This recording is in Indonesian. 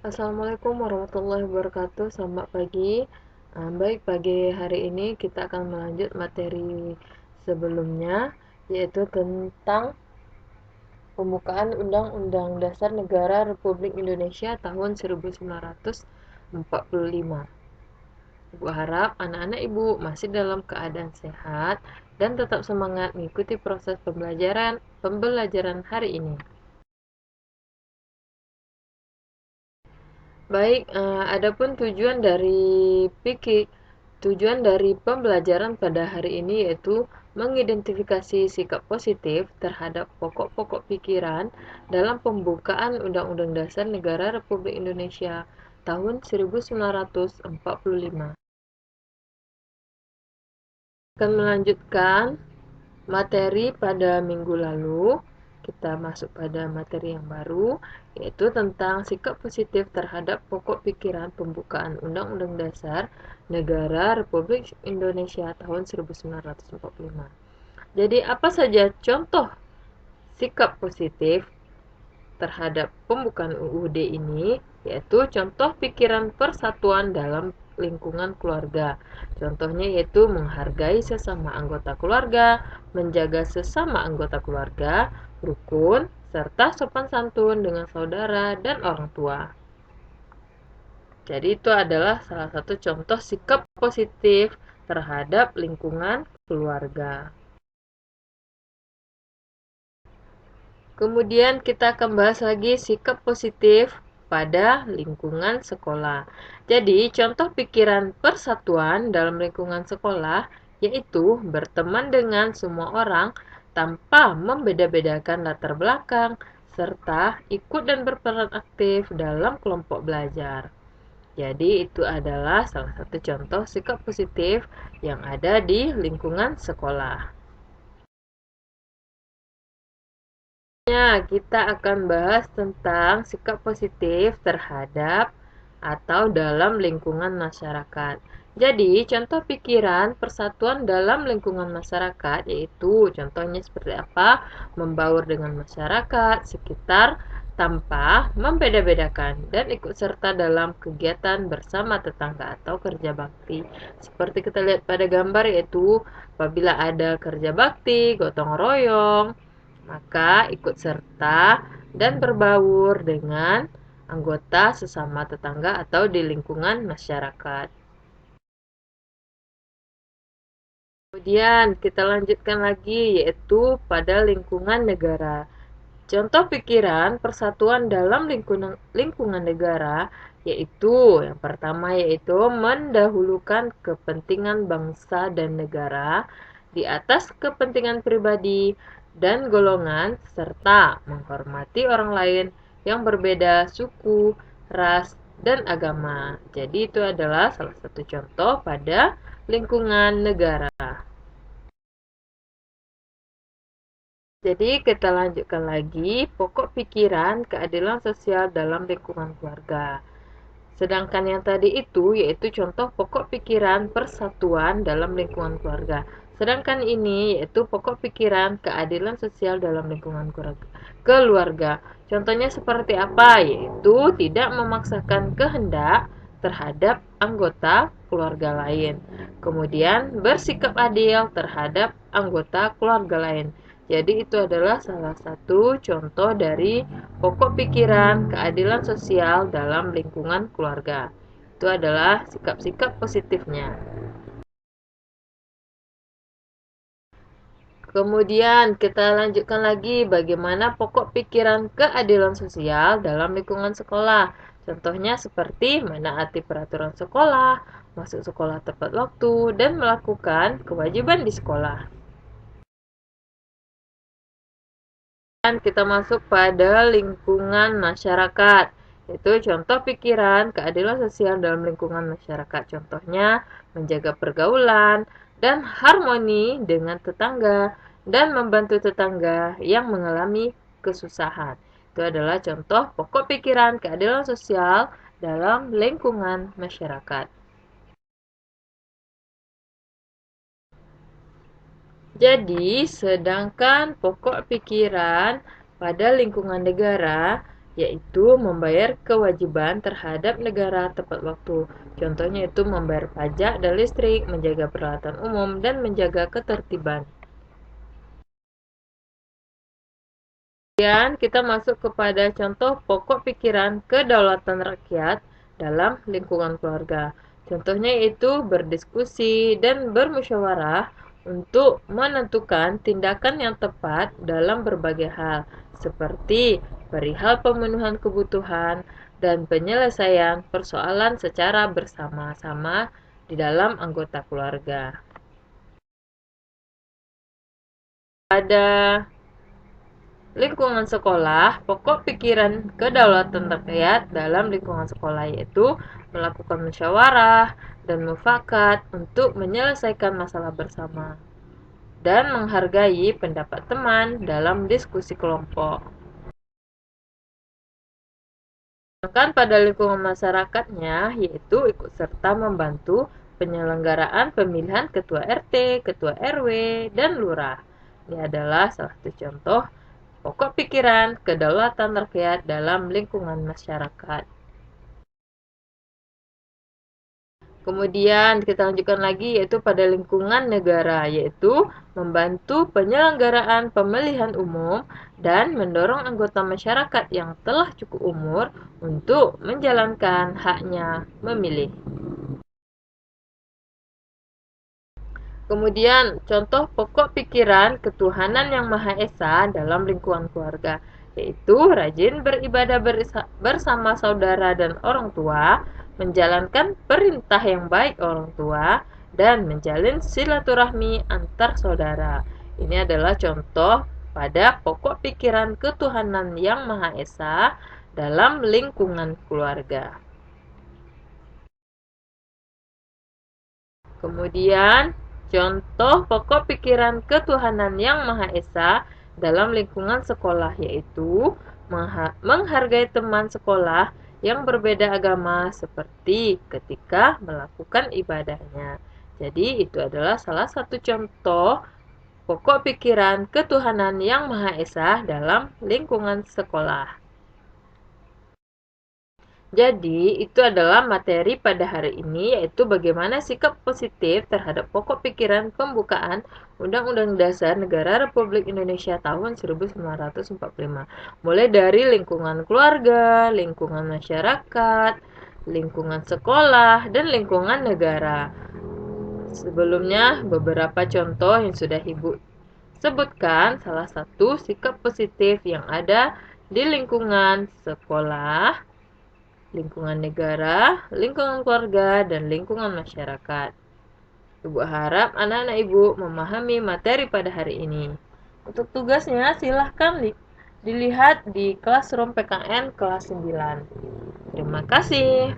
Assalamualaikum warahmatullahi wabarakatuh. Selamat pagi. Baik, pagi hari ini kita akan melanjut materi sebelumnya, yaitu tentang pembukaan Undang-Undang Dasar Negara Republik Indonesia tahun 1945. Ibu harap anak-anak ibu masih dalam keadaan sehat dan tetap semangat mengikuti proses pembelajaran hari ini. Baik, adapun tujuan dari pembelajaran pada hari ini yaitu mengidentifikasi sikap positif terhadap pokok-pokok pikiran dalam pembukaan Undang-Undang Dasar Negara Republik Indonesia tahun 1945. Akan melanjutkan materi pada minggu lalu. Kita masuk pada materi yang baru, yaitu tentang sikap positif terhadap pokok pikiran pembukaan Undang-Undang Dasar Negara Republik Indonesia tahun 1945. Jadi, apa saja contoh sikap positif terhadap pembukaan UUD ini, yaitu contoh pikiran persatuan dalam lingkungan keluarga. Contohnya yaitu menghargai sesama anggota keluarga, menjaga sesama anggota keluarga, rukun, serta sopan santun dengan saudara dan orang tua. Jadi itu adalah salah satu contoh sikap positif terhadap lingkungan keluarga. Kemudian kita akan bahas lagi sikap positif pada lingkungan sekolah. Jadi, contoh pikiran persatuan dalam lingkungan sekolah yaitu berteman dengan semua orang tanpa membeda-bedakan latar belakang, serta ikut dan berperan aktif dalam kelompok belajar. Jadi, itu adalah salah satu contoh sikap positif yang ada di lingkungan sekolah. Kita akan bahas tentang sikap positif terhadap atau dalam lingkungan masyarakat. Jadi, contoh pikiran persatuan dalam lingkungan masyarakat yaitu contohnya seperti apa? Membaur dengan masyarakat sekitar tanpa membeda-bedakan dan ikut serta dalam kegiatan bersama tetangga atau kerja bakti. Seperti kita lihat pada gambar yaitu apabila ada kerja bakti, gotong royong, maka ikut serta dan berbaur dengan anggota sesama tetangga atau di lingkungan masyarakat. Kemudian kita lanjutkan lagi yaitu pada lingkungan negara. Contoh pikiran persatuan dalam lingkungan negara yaitu yang pertama yaitu mendahulukan kepentingan bangsa dan negara di atas kepentingan pribadi dan golongan serta menghormati orang lain yang berbeda suku, ras, dan agama. Jadi itu adalah salah satu contoh pada lingkungan negara. Jadi kita lanjutkan lagi pokok pikiran keadilan sosial dalam lingkungan keluarga. Sedangkan yang tadi itu yaitu contoh pokok pikiran persatuan dalam lingkungan keluarga. Sedangkan ini yaitu pokok pikiran keadilan sosial dalam lingkungan keluarga. Contohnya seperti apa? Yaitu tidak memaksakan kehendak terhadap anggota keluarga lain. Kemudian bersikap adil terhadap anggota keluarga lain. Jadi itu adalah salah satu contoh dari pokok pikiran keadilan sosial dalam lingkungan keluarga. Itu adalah sikap-sikap positifnya. Kemudian kita lanjutkan lagi bagaimana pokok pikiran keadilan sosial dalam lingkungan sekolah. Contohnya seperti menaati peraturan sekolah, masuk sekolah tepat waktu, dan melakukan kewajiban di sekolah. Dan kita masuk pada lingkungan masyarakat. Itu contoh pikiran keadilan sosial dalam lingkungan masyarakat. Contohnya menjaga pergaulan dan harmoni dengan tetangga dan membantu tetangga yang mengalami kesusahan. Itu adalah contoh pokok pikiran keadilan sosial dalam lingkungan masyarakat. Jadi, sedangkan pokok pikiran pada lingkungan negara yaitu membayar kewajiban terhadap negara tepat waktu. Contohnya itu membayar pajak dan listrik, menjaga peralatan umum, dan menjaga ketertiban. Kemudian kita masuk kepada contoh pokok pikiran kedaulatan rakyat dalam lingkungan keluarga. Contohnya yaitu berdiskusi dan bermusyawarah untuk menentukan tindakan yang tepat dalam berbagai hal, seperti perihal pemenuhan kebutuhan dan penyelesaian persoalan secara bersama-sama di dalam anggota keluarga. Pada lingkungan sekolah, pokok pikiran kedaulatan rakyat dalam lingkungan sekolah yaitu melakukan musyawarah dan mufakat untuk menyelesaikan masalah bersama dan menghargai pendapat teman dalam diskusi kelompok. Sedangkan pada lingkungan masyarakatnya yaitu ikut serta membantu penyelenggaraan pemilihan ketua RT, ketua RW, dan lurah. Ini adalah salah satu contoh pokok pikiran kedaulatan rakyat dalam lingkungan masyarakat. Kemudian kita lanjutkan lagi yaitu pada lingkungan negara, yaitu membantu penyelenggaraan pemilihan umum dan mendorong anggota masyarakat yang telah cukup umur untuk menjalankan haknya memilih. Kemudian contoh pokok pikiran ketuhanan yang Maha Esa dalam lingkungan keluarga, yaitu rajin beribadah bersama saudara dan orang tua, menjalankan perintah yang baik orang tua, dan menjalin silaturahmi antar saudara. Ini adalah contoh pada pokok pikiran ketuhanan yang Maha Esa dalam lingkungan keluarga. Kemudian, contoh pokok pikiran ketuhanan yang Maha Esa dalam lingkungan sekolah yaitu menghargai teman sekolah yang berbeda agama seperti ketika melakukan ibadahnya. Jadi, itu adalah salah satu contoh pokok pikiran ketuhanan yang Maha Esa dalam lingkungan sekolah. Jadi, itu adalah materi pada hari ini, yaitu bagaimana sikap positif terhadap pokok pikiran pembukaan Undang-Undang Dasar Negara Republik Indonesia tahun 1945. Mulai dari lingkungan keluarga, lingkungan masyarakat, lingkungan sekolah, dan lingkungan negara. Sebelumnya, beberapa contoh yang sudah Ibu sebutkan, salah satu sikap positif yang ada di lingkungan sekolah, lingkungan negara, lingkungan keluarga, dan lingkungan masyarakat. Ibu harap anak-anak Ibu memahami materi pada hari ini. Untuk tugasnya silahkan dilihat di Classroom PKN kelas 9. Terima kasih.